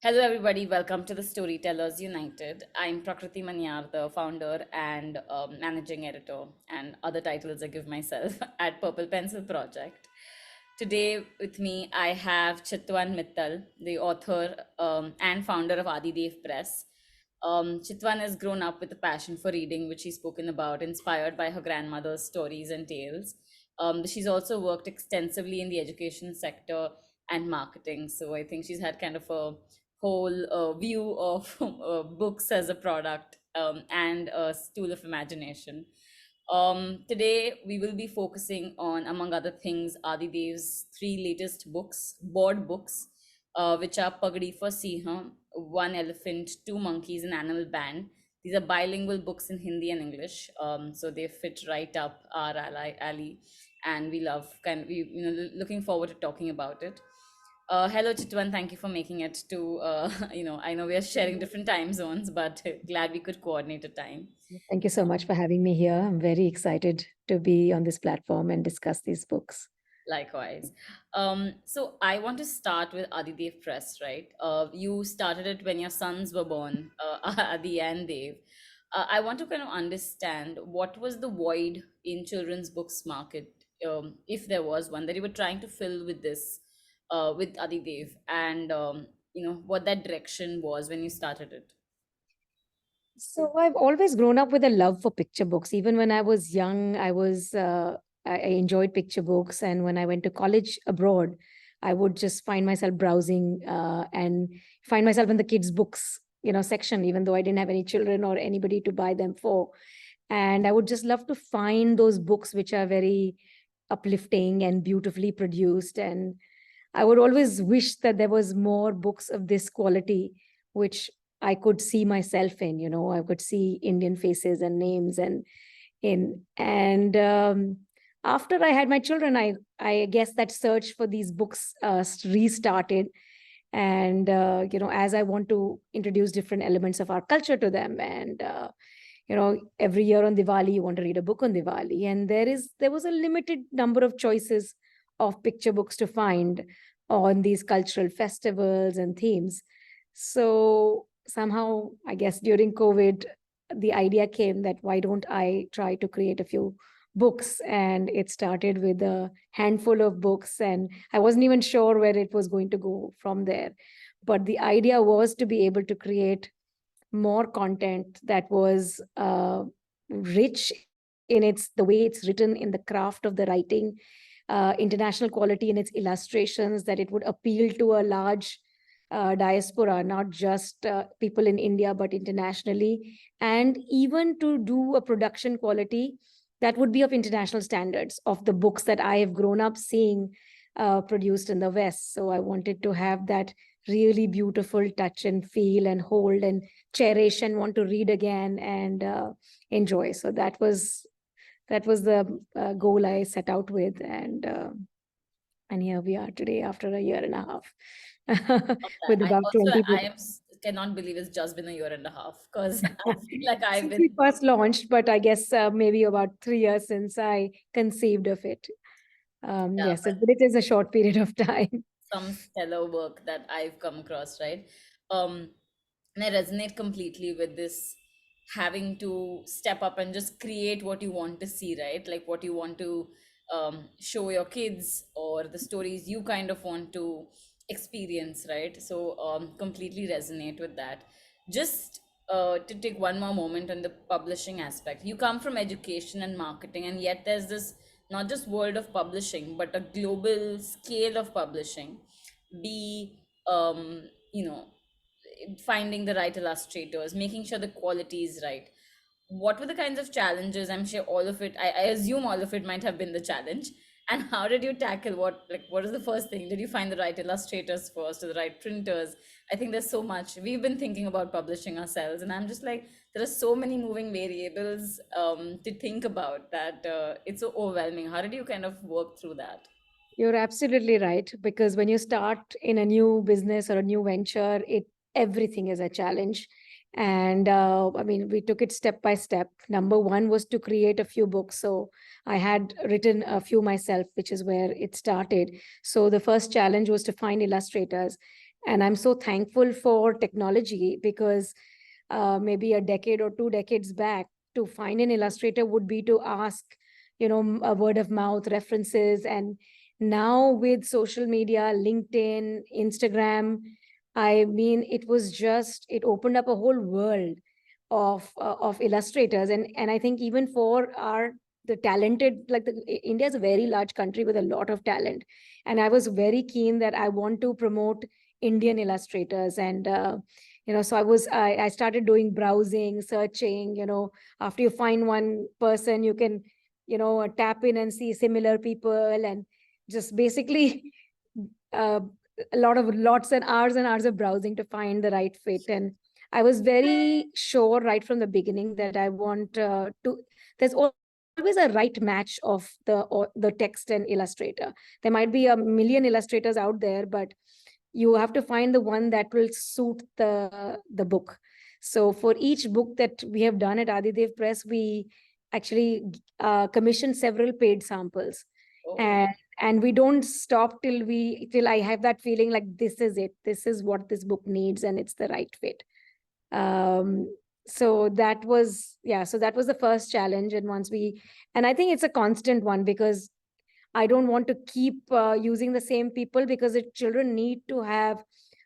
Hello, everybody. Welcome to the Storytellers United. I'm Prakriti Manyar, the founder and managing editor, and other titles I give myself at Purple Pencil Project. Today, with me, I have Chitwan Mittal, the author and founder of Adidev Press. Chitwan has grown up with a passion for reading, which she's spoken about, inspired by her grandmother's stories and tales. She's also worked extensively in the education sector and marketing. So I think she's had kind of a whole view of books as a product and a tool of imagination. Today, we will be focusing on, among other things, Adidev's three latest books, board books, which are Pagdi for Sinha, One Elephant, Two Monkeys, and Animal Band. These are bilingual books in Hindi and English, so they fit right up our alley, and we love looking forward to talking about it. Hello, Chitwan. Thank you for making it to, I know we are sharing different time zones, but glad we could coordinate a time. Thank you so much for having me here. I'm very excited to be on this platform and discuss these books. Likewise. So I want to start with Adidev Press, right? You started it when your sons were born, Adi and Dev. I want to kind of understand what was the void in children's books market, if there was one, that you were trying to fill with this, with Adidev, and what that direction was when you started it. So I've always grown up with a love for picture books. Even when I was young, I enjoyed picture books, and when I went to college abroad, I would just find myself browsing and find myself in the kids' books, section, even though I didn't have any children or anybody to buy them for. And I would just love to find those books which are very uplifting and beautifully produced. And I would always wish that there was more books of this quality, which I could see myself in. I could see Indian faces and names and after I had my children, I guess that search for these books restarted. And as I want to introduce different elements of our culture to them, and every year on Diwali, you want to read a book on Diwali, and there was a limited number of choices of picture books to find on these cultural festivals and themes. So somehow, I guess during COVID, the idea came that why don't I try to create a few books? And it started with a handful of books, and I wasn't even sure where it was going to go from there. But the idea was to be able to create more content that was rich in the way it's written, in the craft of the writing, international quality in its illustrations, that it would appeal to a large diaspora, not just people in India, but internationally, and even to do a production quality that would be of international standards of the books that I have grown up seeing produced in the West. So I wanted to have that really beautiful touch and feel and hold and cherish and want to read again and enjoy. So that was the goal I set out with, and here we are today after a year and a half with I about also 20 I books. am cannot believe it's just been a year and a half, because I feel like I've Since we been. first launched, but I guess maybe about 3 years since I conceived of it. Yeah, Yes, but it is a short period of time. some stellar work that I've come across, right? Um, and I resonate completely with this, having to step up and just create what you want to see, right? Like what you want to show your kids, or the stories you kind of want to experience, right? So completely resonate with that. Just to take one more moment on the publishing aspect, you come from education and marketing, and yet there's this not just world of publishing, but a global scale of publishing. Be you know finding the right illustrators, making sure the quality is right. What were the kinds of challenges? I'm sure all of it, I assume all of it might have been the challenge. And how did you tackle, what is the first thing? Did you find the right illustrators first, or the right printers? I think there's so much. We've been thinking about publishing ourselves, and I'm just like, there are so many moving variables to think about that it's so overwhelming. How did you kind of work through that? You're absolutely right, because when you start in a new business or a new venture, everything is a challenge. And I mean, we took it step by step. Number one was to create a few books. So I had written a few myself, which is where it started. So the first challenge was to find illustrators. And I'm so thankful for technology, because maybe a decade or 2 decades back, to find an illustrator would be to ask, a word of mouth references. And now with social media, LinkedIn, Instagram, I mean, it opened up a whole world of illustrators. And I think even for our the talented, like India is a very large country with a lot of talent. And I was very keen that I want to promote Indian illustrators. And so I started doing browsing, searching. After you find one person, you can tap in and see similar people, and just basically uh, lots and hours of browsing to find the right fit. And I was very sure right from the beginning that I want to there's always a right match of the text and illustrator. There might be a million illustrators out there, but you have to find the one that will suit the book. So for each book that we have done at Adidev Press, we actually commissioned several paid samples. Oh, And we don't stop till I have that feeling like this is it, this is what this book needs, and it's the right fit. um so that was the first challenge. And I think it's a constant one, because I don't want to keep using the same people, because children need to have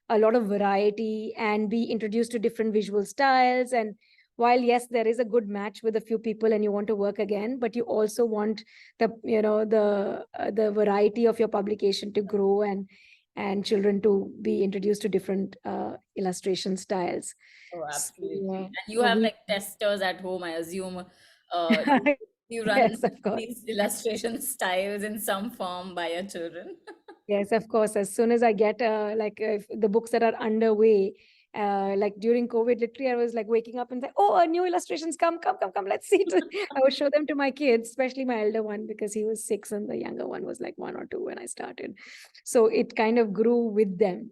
a lot of variety and be introduced to different visual styles. And while yes, there is a good match with a few people and you want to work again, but you also want the variety of your publication to grow, and children to be introduced to different illustration styles. oh, So, absolutely. And you so have we like testers at home, I assume. You, you run yes, of course. these illustration styles in some form by your children. Yes, of course. As soon as I get if the books that are underway, like during COVID, literally I was like waking up and say, "Oh, new illustrations! Come, come, come, come! Let's see it." I would show them to my kids, especially my elder one, because he was 6 and the younger one was like 1 or 2 when I started. So it kind of grew with them,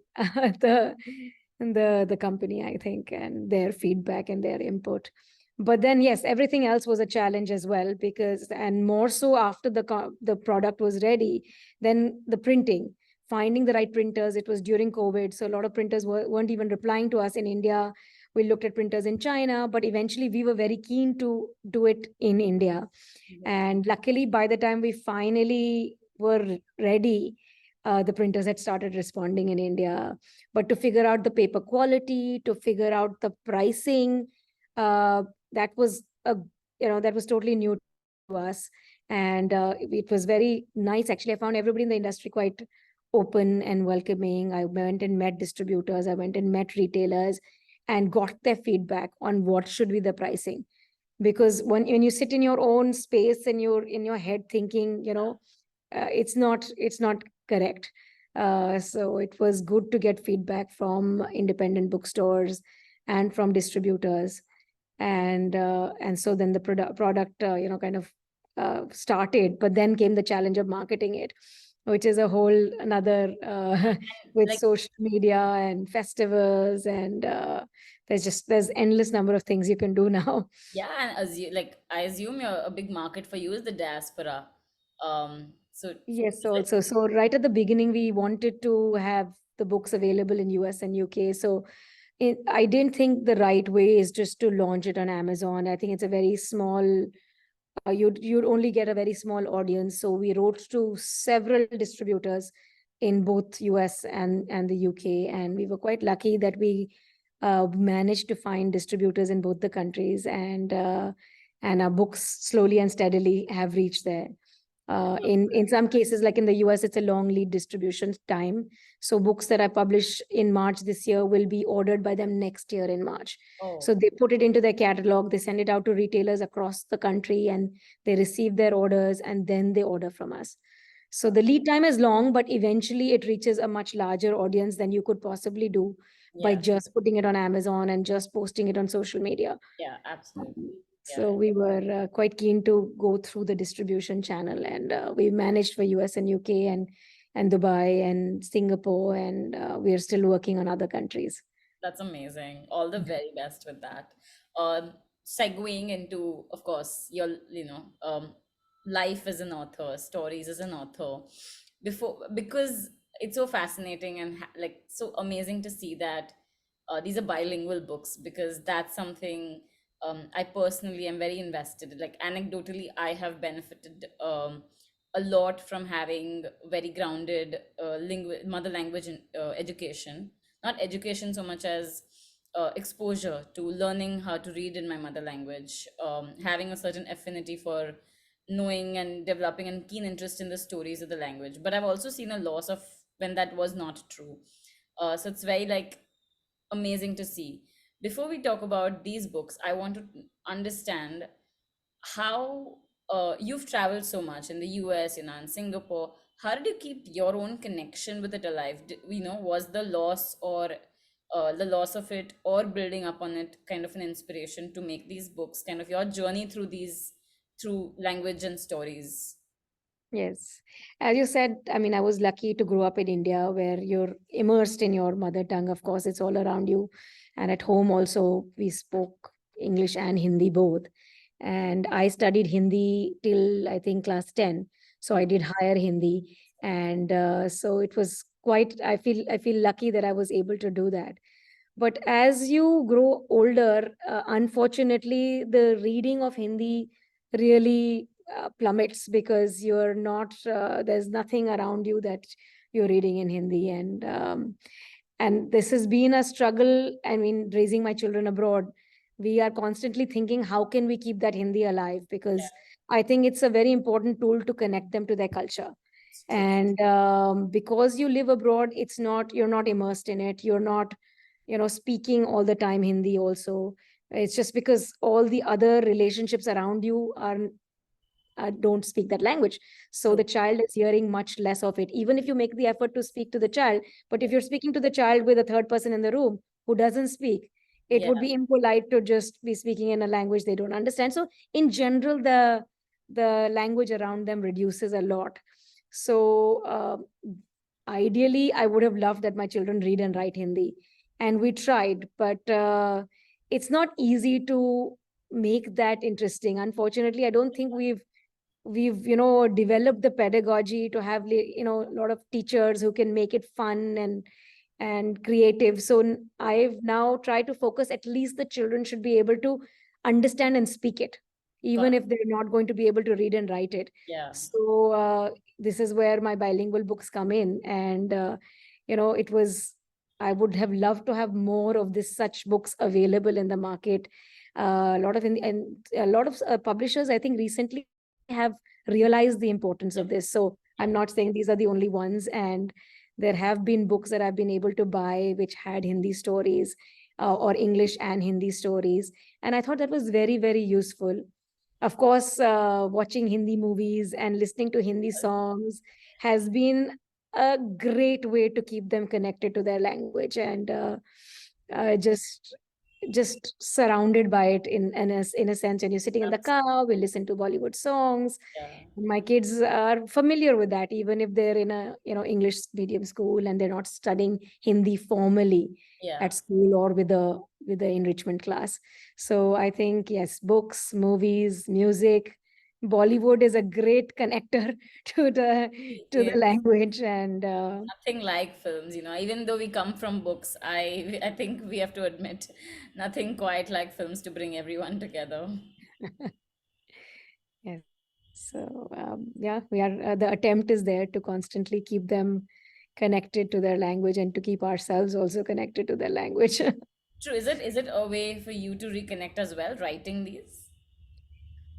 the company, I think, and their feedback and their input. But then yes, everything else was a challenge as well, because and more so after the product was ready, then the printing, finding the right printers. It was during COVID, so a lot of printers weren't even replying to us in India. We looked at printers in China, but eventually we were very keen to do it in India. And luckily, by the time we finally were ready, the printers had started responding in India. But to figure out the paper quality, to figure out the pricing, uh, that was that was totally new to us. And it was very nice. Actually, I found everybody in the industry quite open and welcoming. I went and met distributors, I went and met retailers, and got their feedback on what should be the pricing. Because when you sit in your own space and you're in your head thinking, it's not correct. So it was good to get feedback from independent bookstores and from distributors. And so then the product kind of started. But then came the challenge of marketing it, which is a whole another with Like, social media and festivals. And there's endless number of things you can do now. yeah, and I assume a big market for you is the diaspora. So Yes, also. So right at the beginning, we wanted to have the books available in US and UK. So I didn't think the right way is just to launch it on Amazon. I think it's a very small, you'd only get a very small audience. So we wrote to several distributors in both US and the UK. And we were quite lucky that we managed to find distributors in both the countries. And our books slowly and steadily have reached there. In some cases, like in the US, it's a long lead distribution time. So books that I publish in March this year will be ordered by them next year in March. oh, So they put it into their catalog, they send it out to retailers across the country, and they receive their orders, and then they order from us. So the lead time is long, but eventually it reaches a much larger audience than you could possibly do by yeah, just putting it on Amazon and just posting it on social media. yeah, absolutely. Yeah, So we were quite keen to go through the distribution channel, and we managed for US and UK and Dubai and Singapore, and we are still working on other countries. that's amazing. All the very best with that. Segueing into, of course, your, life as an author, stories as an author. Because it's so fascinating and like so amazing to see that these are bilingual books, because that's something I personally am very invested in. Like anecdotally, I have benefited a lot from having very grounded mother language education. Not education so much as exposure to learning how to read in my mother language, having a certain affinity for knowing and developing a keen interest in the stories of the language. But I've also seen a loss of when that was not true. So it's very like amazing to see. Before we talk about these books, I want to understand how you've traveled so much in the US, in Singapore. How did you keep your own connection with it alive? Was the loss or the loss of it or building up on it kind of an inspiration to make these books, kind of your journey through through language and stories? Yes. As you said, I mean, I was lucky to grow up in India where you're immersed in your mother tongue. Of course, it's all around you. And at home also, we spoke English and Hindi both. And I studied Hindi till I think class 10. So I did higher Hindi. And so it was quite, I feel lucky that I was able to do that. But as you grow older, unfortunately, the reading of Hindi really plummets because you're not, there's nothing around you that you're reading in Hindi. And this has been a struggle. I mean, raising my children abroad, we are constantly thinking, how can we keep that Hindi alive? Because I think it's a very important tool to connect them to their culture. It's true. And because you live abroad, you're not immersed in it. You're not speaking all the time Hindi also. It's just because all the other relationships around you are don't speak that language, so True. the child is hearing much less of it, even if you make the effort to speak to the child. But if you're speaking to the child with a third person in the room who doesn't speak, it Yeah. would be impolite to just be speaking in a language they don't understand. So in general, the language around them reduces a lot. So ideally, I would have loved that my children read and write Hindi, and we tried, but it's not easy to make that interesting. Unfortunately, I don't think we've developed the pedagogy to have a lot of teachers who can make it fun and creative. So I've now tried to focus, at least the children should be able to understand and speak it, Got even if they're not going to be able to read and write it. Yeah. So this is where my bilingual books come in. And it was, I would have loved to have more of this such books available in the market. And a lot of publishers, I think, recently have realized the importance of Yep. this. So I'm Yep. not saying these are the only ones. And there have been books that I've been able to buy which had Hindi stories, or English and Hindi stories. And I thought that was very, very useful. Of course, watching Hindi movies and listening to Hindi songs has been a great way to keep them connected to their language. And just surrounded by it in a sense. When you're sitting in the Absolutely. car, we listen to Bollywood songs. Yeah. My kids are familiar with that, even if they're in a English medium school and they're not studying Hindi formally Yeah. at school or with the enrichment class. So I think, yes, books, movies, music, Bollywood is a great connector to the to the It's language. And nothing like films, even though we come from books, I think we have to admit nothing quite like films to bring everyone together. yes. So yeah, we are. The attempt is there to constantly keep them connected to their language and to keep ourselves also connected to their language. True. Is it a way for you to reconnect as well, writing these?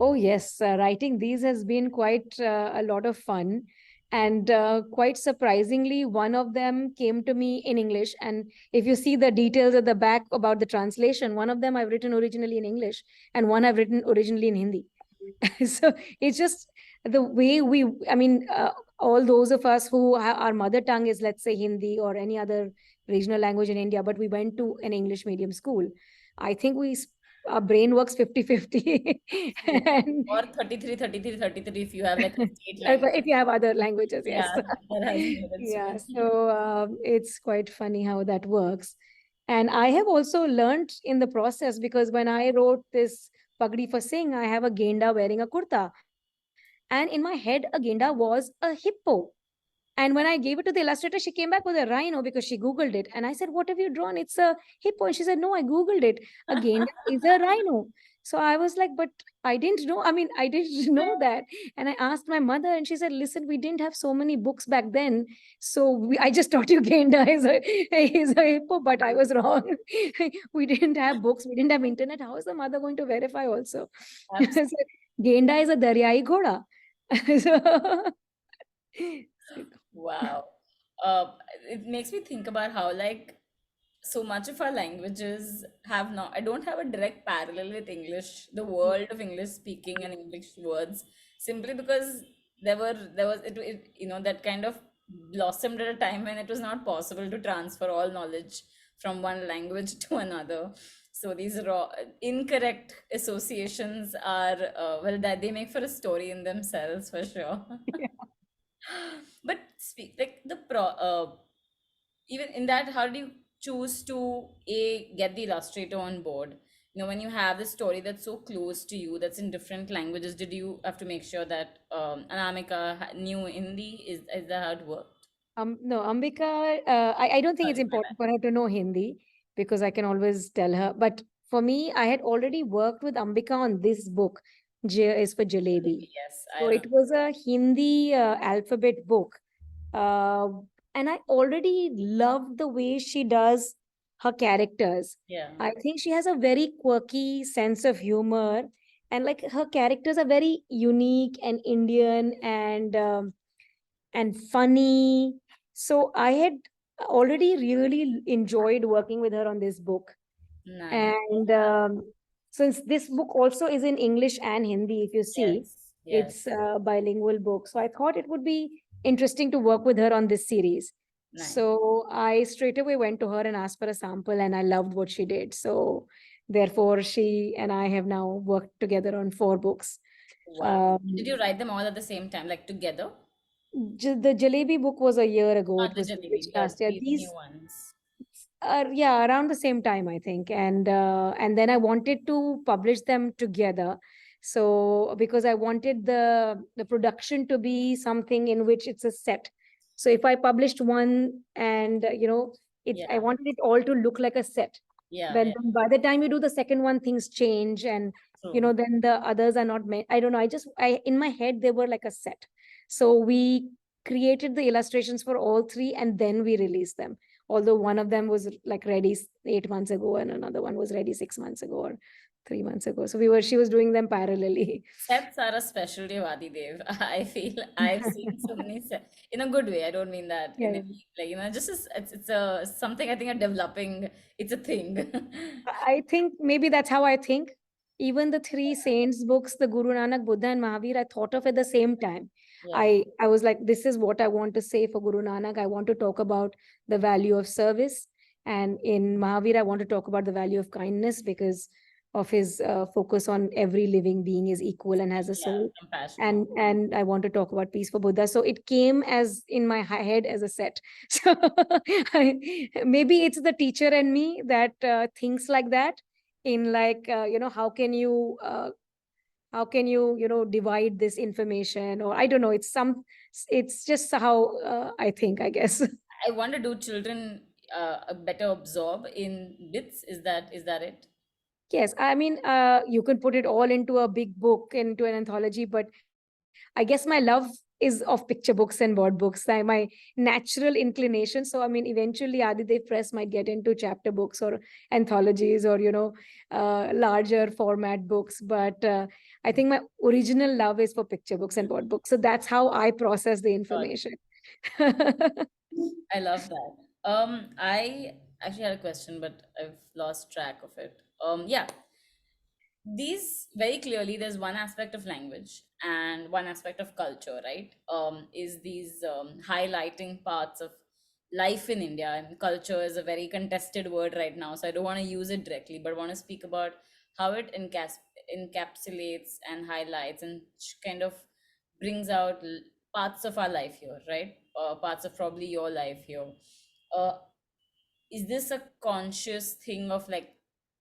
Oh, yes. Writing these has been quite a lot of fun. And quite surprisingly, one of them came to me in English. And if you see the details at the back about the translation, one of them I've written originally in English, and one I've written originally in Hindi. So it's just the way I mean, all those of us who our mother tongue is, let's say, Hindi or any other regional language in India, but we went to an English medium school. I think our brain works 50-50. Yeah. And Or 33, 33, 33 if you have like a state language. if you have other languages, Yeah, yes. that has made it Yeah, switch. so it's quite funny how that works. And I have also learned in the process, because when I wrote this Pagdi for Singh, I have a Genda wearing a kurta. And in my head, a Genda was a hippo. And when I gave it to the illustrator, she came back with a rhino because she Googled it. And I said, "What have you drawn? It's a hippo." And she said, "No, I Googled it. A gain is a rhino." So I was like, "But I didn't know. I mean, I didn't know that." And I asked my mother, and she said, "Listen, we didn't have so many books back then. So I just taught you Gainda is a hippo, but I was wrong. We didn't have books. We didn't have internet. How is the mother going to verify also?" So, Gainda is a Daryai Ghoda. So, Wow. Uh, it makes me think about how, like, so much of our languages have not, I don't have a direct parallel with English, the world of English speaking and English words, simply because there was, that kind of blossomed at a time when it was not possible to transfer all knowledge from one language to another. So these raw, incorrect associations are, well, that they make for a story in themselves for sure. But speak like the even in that, how do you choose to get the illustrator on board? When you have the story that's so close to you, that's in different languages, did you have to make sure that Anamika knew Hindi? Is that how it worked? No, Ambika, I don't think it's Sorry, my important for her to know Hindi because I can always tell her. But for me, I had already worked with Ambika on this book, J is for bad. Jalebi. Yes, I So remember. it was a Hindi alphabet book. Uh, and I already loved the way she does her characters. Yeah, I think she has a very quirky sense of humor, and like her characters are very unique and Indian and funny. So I had already really enjoyed working with her on this book. nice. And since this book also is in English and Hindi, if you see, Yes, it's yes, a bilingual book. So I thought it would be interesting to work with her on this series. nice. So I straight away went to her and asked for a sample, and I loved what she did. So therefore, she and I have now worked together on 4 books. Wow. Did you Um, write them all at the same time, like together? the Jalebi book was a year ago. Not It the was Jalebi, published last year. these new These ones. yeah, around the same time, I think. And then I wanted to publish them together. So because I wanted the production to be something in which it's a set. So if I published one and it I Yeah, wanted it all to look like a set. yeah, But yeah. then by the time you do the second one, things change, and True. then the others are not I don't know. I in my head they were like a set. So we created the illustrations for all three and then we released them, although one of them was like ready 8 months ago and another one was ready 6 months ago or 3 months ago. So she was doing them parallelly. Sets are a specialty of Adidev. I feel I've seen so many sets in a good way. I don't mean that in Yeah. any, like, just as, it's a something I think are developing. It's a thing. I think maybe that's how I think. Even the three saints books, the Guru Nanak, Buddha, and Mahavir, I thought of at the same time. Yeah, I was like, this is what I want to say for Guru Nanak. I want to talk about the value of service. And in Mahavir, I want to talk about the value of kindness because of his focus on every living being is equal and has a yeah, soul. compassionate. And I want to talk about peace for Buddha. So it came as in my head as a set. So maybe it's the teacher and me that thinks like that in like how can you divide this information, or I don't know, it's just how I think, I guess. I wonder, do children better absorb in bits? Is that it? Yes, I mean, you could put it all into a big book, into an anthology, but I guess my love is of picture books and word books. My natural inclination. So, I mean, eventually Adidev Press might get into chapter books or anthologies or, larger format books. But I think my original love is for picture books and word books. So that's how I process the Got information. I love that. I actually had a question, but I've lost track of it. Yeah, these very clearly, there's one aspect of language and one aspect of culture, right? Is these highlighting parts of life in India, and culture is a very contested word right now, so I don't want to use it directly, but want to speak about how it encapsulates and highlights and kind of brings out parts of our life here, right? Parts of probably your life here. uh, is this a conscious thing of like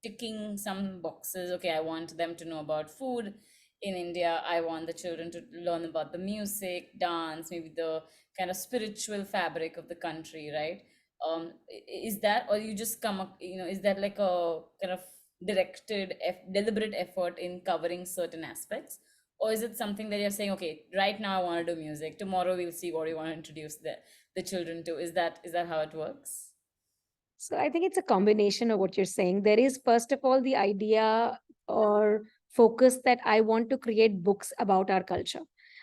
ticking some boxes? Okay, I want them to know about food. in India, I want the children to learn about the music, dance, maybe the kind of spiritual fabric of the country, right? Is that, or you just come up, is that like a kind of deliberate effort in covering certain aspects? Or is it something that you're saying, okay, right now I want to do music, tomorrow we'll see what we want to introduce the children to? Is that how it works? So I think it's a combination of what you're saying. There is, first of all, the idea or focus that I want to create books about our culture.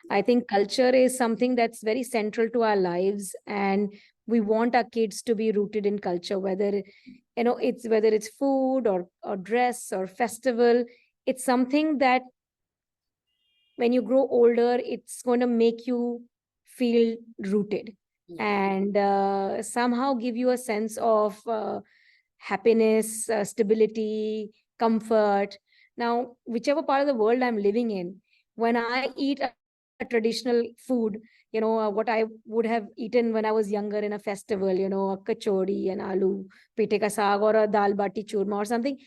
I think culture is something that's very central to our lives, and we want our kids to be rooted in culture, whether it's food or dress or festival. It's something that when you grow older, it's going to make you feel rooted Yeah, and somehow give you a sense of happiness, stability, comfort. Now, whichever part of the world I'm living in, when I eat a traditional food, what I would have eaten when I was younger in a festival, a kachori, an aloo, pite ka saag, or a dal bati churma or something,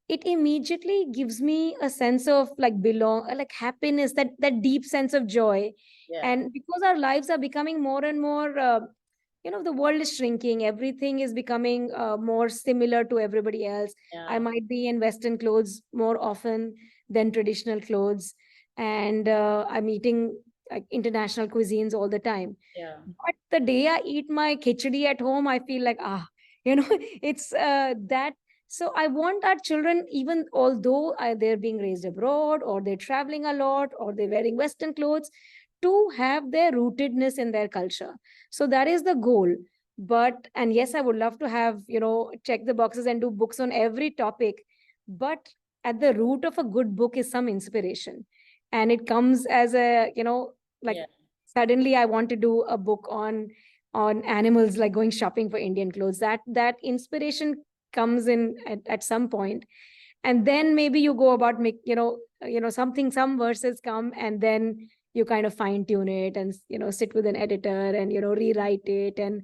it immediately gives me a sense of like like happiness, that deep sense of joy. yeah, And because our lives are becoming more and more the world is shrinking, everything is becoming more similar to everybody else. I yeah, might be in western clothes more often than traditional clothes, and I'm eating like international cuisines all the time. yeah, But the day I eat my khichdi at home, I feel like, it's that. So I want our children, even although they're being raised abroad or they're traveling a lot or they're wearing Western clothes, to have their rootedness in their culture. So that is the goal. And yes, I would love to have, check the boxes and do books on every topic. But at the root of a good book is some inspiration. And it comes as like yeah, suddenly I want to do a book on animals, like going shopping for Indian clothes. That inspiration comes in at some point, and then maybe you go about make something, some verses come, and then you kind of fine tune it and sit with an editor and rewrite it and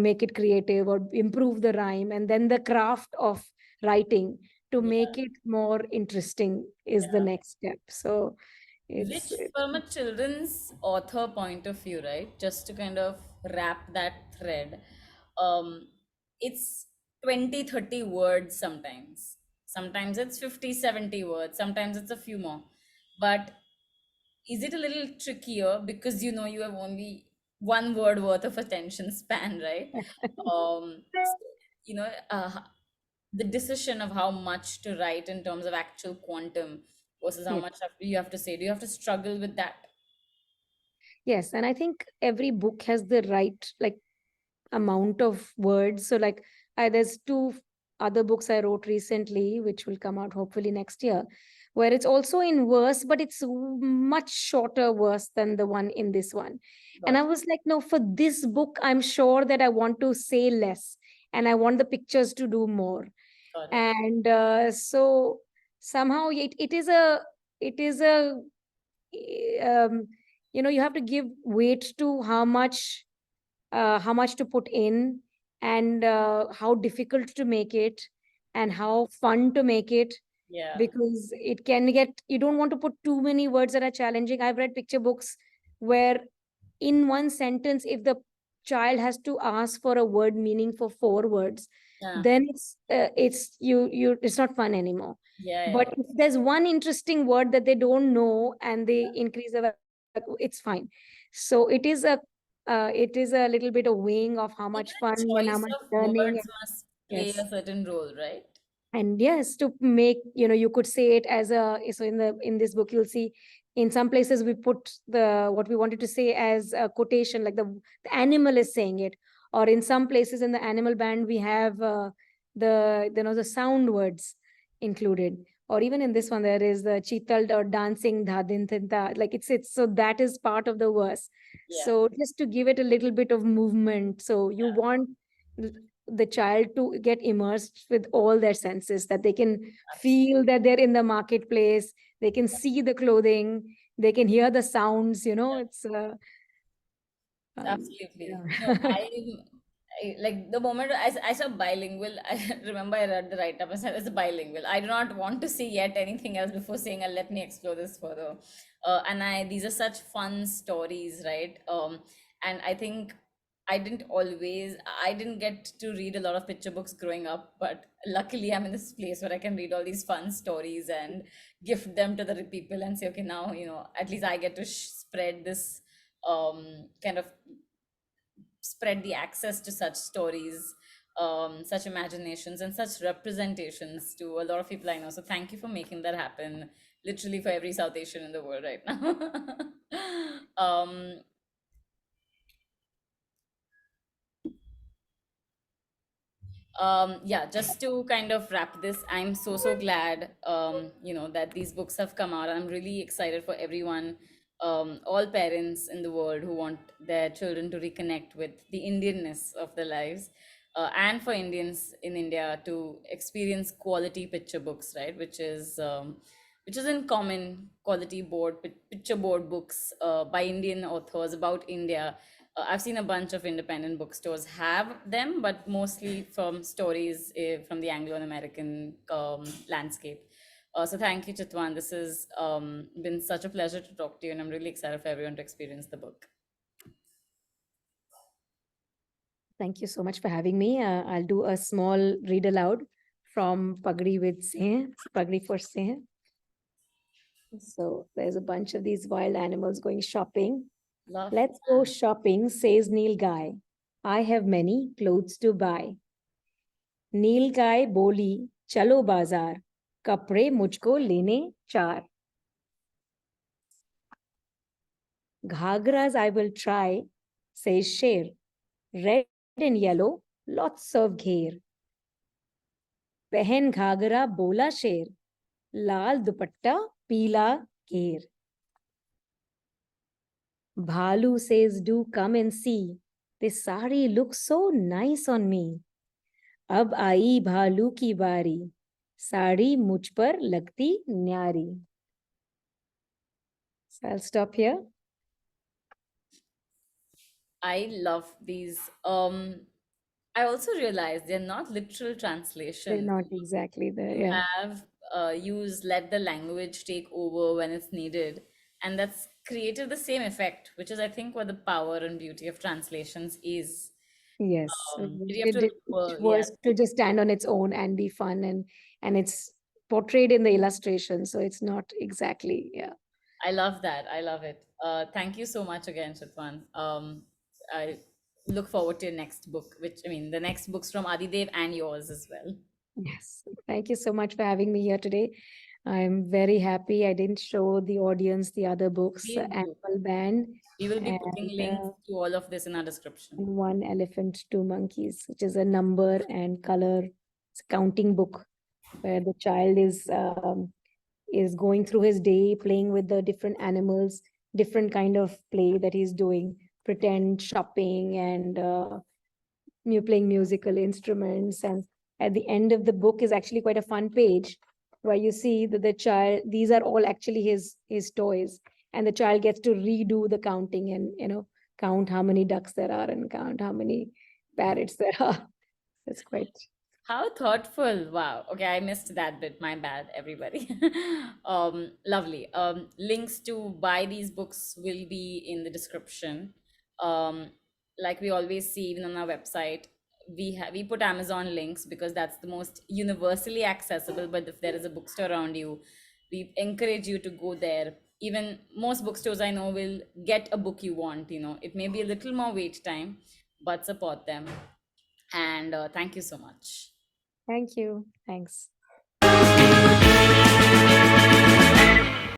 make it creative or improve the rhyme, and then the craft of writing to yeah. make it more interesting is the next step. So Which, it's from a children's author point of view, right? Just to kind of wrap that thread, um, it's 20, 30 words sometimes. Sometimes it's 50, 70 words. Sometimes it's a few more. But is it a little trickier because you have only one word worth of attention span, right? So, you know, uh, the decision of how much to write in terms of actual quantum versus how yes. much you have to say. Do you have to struggle with that? Yes, and I think every book has the right like amount of words. So like there's two other books I wrote recently, which will come out hopefully next year, where it's also in verse, but it's much shorter verse than the one in this one. And Got I it. was like, no, for this book, I'm sure that I want to say less and I want the pictures to do more. Got it. And so somehow it is a um, you have to give weight to how much to put in, and how difficult to make it, and how fun to make it, Yeah. because it can get, you don't want to put too many words that are challenging. I've read picture books where in one sentence, if the child has to ask for a word meaning for four words, Yeah. then it's not fun anymore. Yeah. Yeah. But if there's one interesting word that they don't know and they increase the, it's fine. So it is a little bit of weighing of how much Even fun a and how choice much of learning. words must play Yes. a certain role, right? And yes, to make, you could say it as a, so in this book you'll see in some places we put the what we wanted to say as a quotation, like the animal is saying it, or in some places in the animal band we have the sound words included, or even in this one there is the chital or dancing dha din tin ta, like it's so that is part of the verse. Yeah. So just to give it a little bit of movement, so you want the child to get immersed with all their senses, that they can feel that they're in the marketplace, they can see the clothing, they can hear the sounds, it's Absolutely. No, yeah. Like the moment I saw bilingual, I remember I read the write up and said it's bilingual. I do not want to see yet anything else before saying, let me explore this further. And these are such fun stories, right? And I think I didn't get to read a lot of picture books growing up, but luckily I'm in this place where I can read all these fun stories and gift them to the people and say, okay, now, at least I get to spread this kind of spread the access to such stories, such imaginations, and such representations to a lot of people I know. So thank you for making that happen, literally for every South Asian in the world right now. um, yeah, just to kind of wrap this, I'm so glad that these books have come out. I'm really excited for everyone, all parents in the world who want their children to reconnect with the Indianness of their lives, and for Indians in India to experience quality picture books, right, which is in common quality picture board books by Indian authors about India. I've seen a bunch of independent bookstores have them, but mostly from stories from the Anglo and American landscape. So thank you, Chitwan. This has been such a pleasure to talk to you, and I'm really excited for everyone to experience the book. Thank you so much for having me. I'll do a small read aloud from Pagri with Singh, Pagri for Singh. So there's a bunch of these wild animals going shopping. Love. Let's go shopping, says Neil Guy. I have many clothes to buy. नील गाय बोली चलो बाजार कपड़े मुझको लेने चार घाघराs I will try, says Sher. Red and yellow, lots of घेर. पहन घाघरा बोला शेर, लाल दुपट्टा पीला घेर. Bhalu says, do come and see. This sari looks so nice on me. अब आई भालू की बारी, साड़ी मुझ पर लगती न्यारी. So I'll stop here. I love these. I also realized they're not literal They're translations. not exactly there. You Yeah. have used let the language take over when it's needed, and that's created the same effect, which is, I think, what the power and beauty of translations is. Yes. You have to look It for, yeah. was to just stand on its own and be fun, and it's portrayed in the illustration, so it's not exactly, yeah. I love that. I love it. Thank you so much again, Chitwan. I look forward to your next book, which, I mean, the next books from Adidev and yours as well. Yes. Thank you so much for having me here today. I'm very happy I didn't show the audience the other books, Please do. Animal Band We will be putting and links to all of this in our description. One Elephant, Two Monkeys, which is a number and color counting book where the child is going through his day, playing with the different animals, different kind of play that he's doing, pretend shopping and playing musical instruments. And at the end of the book is actually quite a fun page where you see that the child, these are all actually his toys, and the child gets to redo the counting and count how many ducks there are and count how many parrots there are. It's quite How thoughtful. Wow. Okay, I missed that bit. My bad, everybody. Lovely. Links to buy these books will be in the description. Um, like we always see, even on our website, we put Amazon links because that's the most universally accessible. But if there is a bookstore around you, we encourage you to go there. Even most bookstores I know will get a book you want. It may be a little more wait time, but support them. And thank you so much. Thank you. Thanks.